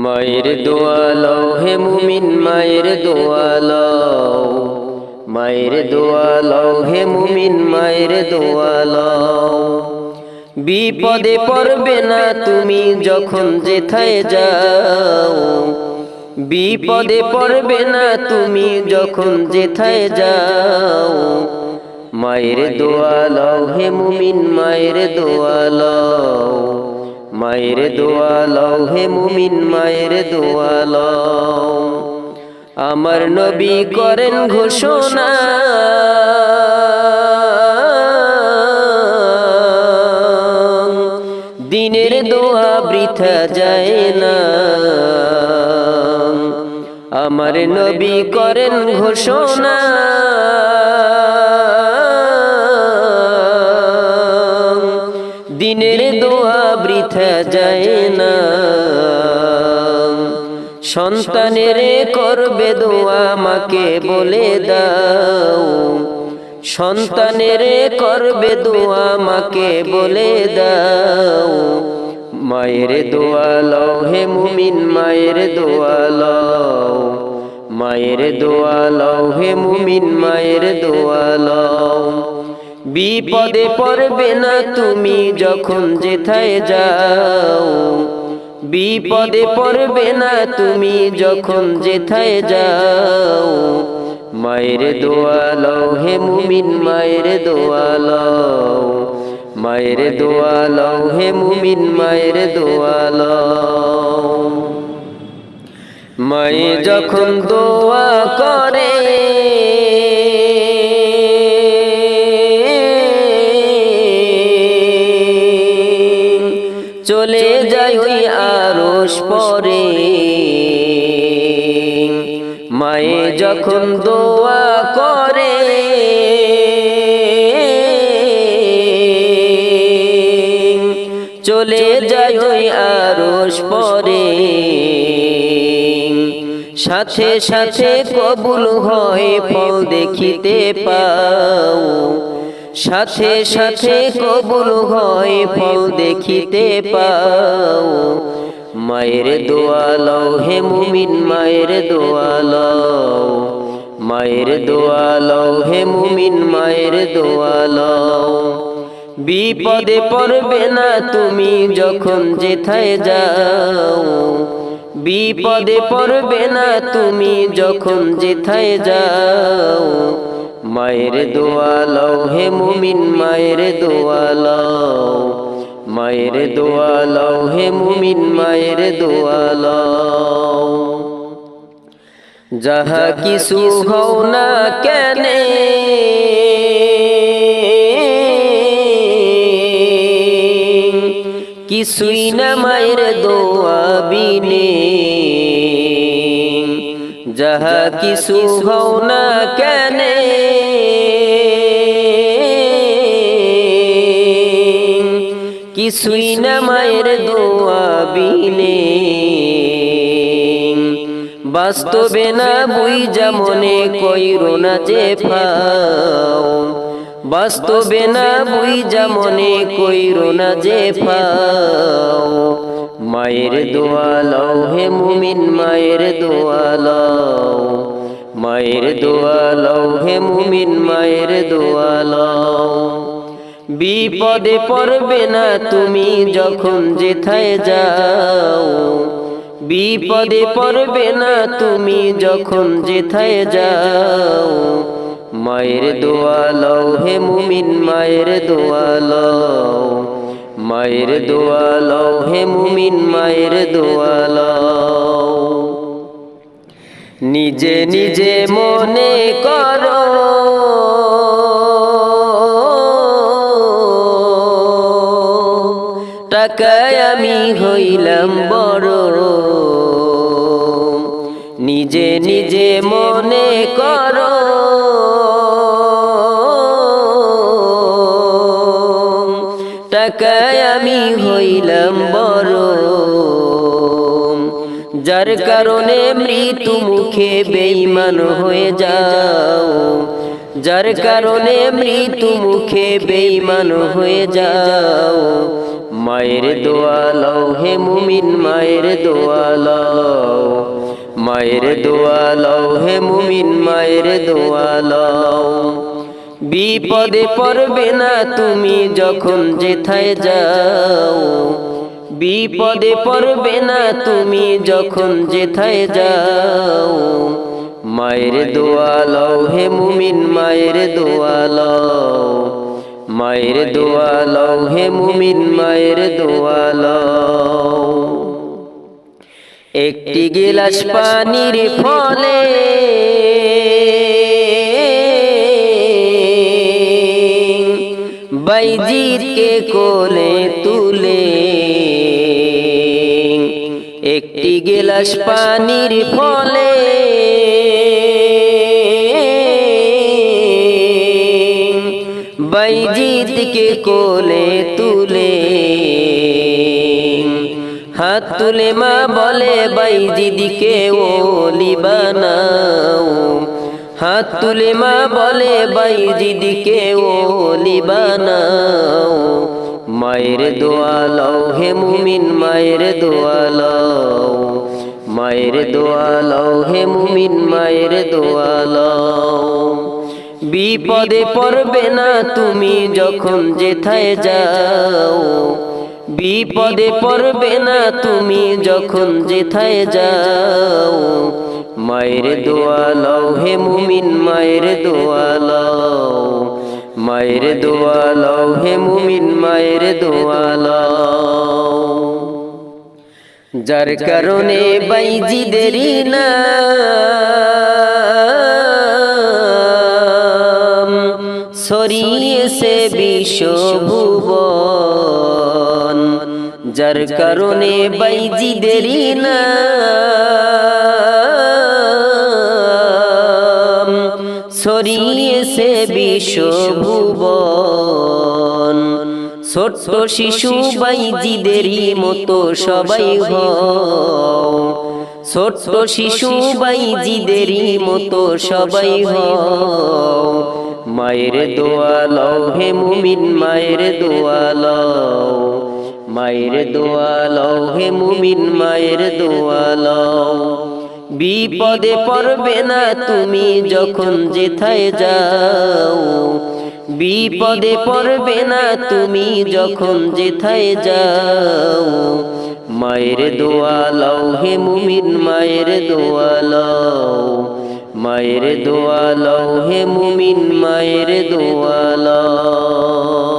মায়ের দোয়া লও হে মুমিন মায়ের দোয়া লও, মায়ের দোয়া লও হে মুমিন মায়ের দোয়া লও। বিপদে পড়বে না তুমি যখন যেথায় যাও, বিপদে পড়বে না তুমি যখন যেথায় যাও। মায়ের দোয়া লও হে মুমিন মায়ের দোয়া লও, মায়ের দোয়া লও হে মুমিন মায়ের দোয়া লও। আমার নবী করেন ঘোষণা, দিনের দোয়া বৃথা যায় না। আমার নবী করেন ঘোষণা, দিনের দোয়া বৃথা যায় না। সন্তানের করবে দোয়া মাকে বলে দাও, সন্তানের করবে দোয়া মাকে বলে দাও। মায়ের দোয়া লও হে মুমিন মায়ের দোয়া লও, মায়ের দোয়া লও হে মুমিন মায়ের দোয়া লও। বিপদে পড়বে না তুমি যখন যেথায় যাও, বিপদে পড়বে না তুমি যখন যেথায় যাও। মায়ের দোয়া লও হে মুমিন মায়ের দোয়া লও, মায়ের দোয়া লও হে মুমিন মায়ের দোয়া লও। মায়ে যখন দোয়া করে চলে যায় ওই আরশ পরে, মায়ে যখন দোয়া করে চলে যায় ওই আরশ পরে। সাথে সাথে কবুল হয় ফল দেখিতে পাও, সাথে সাথে কবুল হয় ফল দেখিতে পাও। মায়ের দোয়া লও হে মুমিন মায়ের দোয়া লও, মায়ের দোয়া লও হে মুমিন মায়ের দোয়া লও। বিপদে পড়বে না তুমি যখন যেথায় যাও, বিপদে পড়বে না তুমি যখন যেথায় যাও। মায়ের দোয়া লও হে মুমিন মায়ের দোয়া লও, মায়ের দোয়া লও হে মুমিন মায়ের দোয়া লও। যাহা কিছু হও না কেনে কিছুই না মায়ের দোয়া বিনে, যাহা কিছু হও না কেনে কিছুই না মায়ের দোয়া বিনে। বাস্তবে না বুইঝা মনে কইরো না যে ফাও, বাস্তবে না বুইঝা মনে কইরো না যে ফাও। মায়ের দোয়া লও হে মুমিন মায়ের দোয়া লও, মায়ের দোয়া লও হে মুমিন মায়ের দোয়া লও। বিপদে পড়বে না তুমি যখন যেথায় যাও, বিপদে পড়বে না তুমি যখন যেথায় যাও। মায়ের দোয়া লও হে মুমিন মায়ের দোয়া লও, মায়ের দোয়া লও হে মুমিন মায়ের দোয়া লও। নিজে নিজে মনে করো টাকায় আমি হইলাম বড়, নিজে নিজে মনে করো টাকায় আমি হইলাম বড়। যার কারণে মৃত্যু মুখে বেঈমান হয়ে যাও, যার কারণে মৃত্যু মুখে বেঈমান হয়ে যাও। মায়ের দোয়া লও হে মুমিন মায়ের দোয়া লও, মায়ের দোয়া লও হে মুমিন মায়ের দোয়া লও। বিপদে পড়বে না তুমি যখন যেথায় যাও, বিপদে পড়বে না তুমি যখন যেথায় যাও। মায়ের দোয়া লও হে মুমিন মায়ের দোয়া লও, মায়ের দোয়া লও হে মুমিন মায়ের দোয়া লও। একটি গিলাস পানির ফলে বাইজিদকে কোলে তুলে, একটি গিলাস পানির ফলে বাইজিদকে কোলে তুলে। হাত তুলে মা বলে বাইজিদকে ওলি বানাও, হাত তুলে মা বলে বাইজিদকে ওলি বানাও। মায়ের দোয়া লও হে মুমিন মায়ের দোয়া লও, মায়ের দোয়া লও হে মুমিন মায়ের দোয়া লও। বিপদে পড়বে না তুমি যখন যেথায় যাও, বিপদে পড়বে না তুমি যখন যেথায় যাও। মায়ের দোয়া লও হে মুমিন মায়ের দোয়া লও, মায়ের দোয়া লও হে মুমিন মায়ের দোয়া লও। যার কারণে বাইজিদেরই নাম ছড়িয়েছে বিশ্বভুবন, যার কারণে বাইজিদেরই নাম ছড়িয়েছে বিশ্বভুবন। ছোট্ট শিশু বাইজিদেরই মতো সবাই হও, ছোট্ট শিশু বাইজিদেরই মতো সবাই হও। মায়ের দোয়া লও হে মুমিন মায়ের দোয়া লও, মায়ের দোয়া লও হে মুমিন মায়ের দোয়া লও। বিপদে পড়বে না তুমি যখন যেথায় যাও, বিপদে পড়বে না তুমি যখন যেথায় যাও। মায়ের দোয়া লও হে মুমিন মায়ের দোয়া লও, মায়ের দোয়া লও হে মুমিন মায়ের দোয়া লও।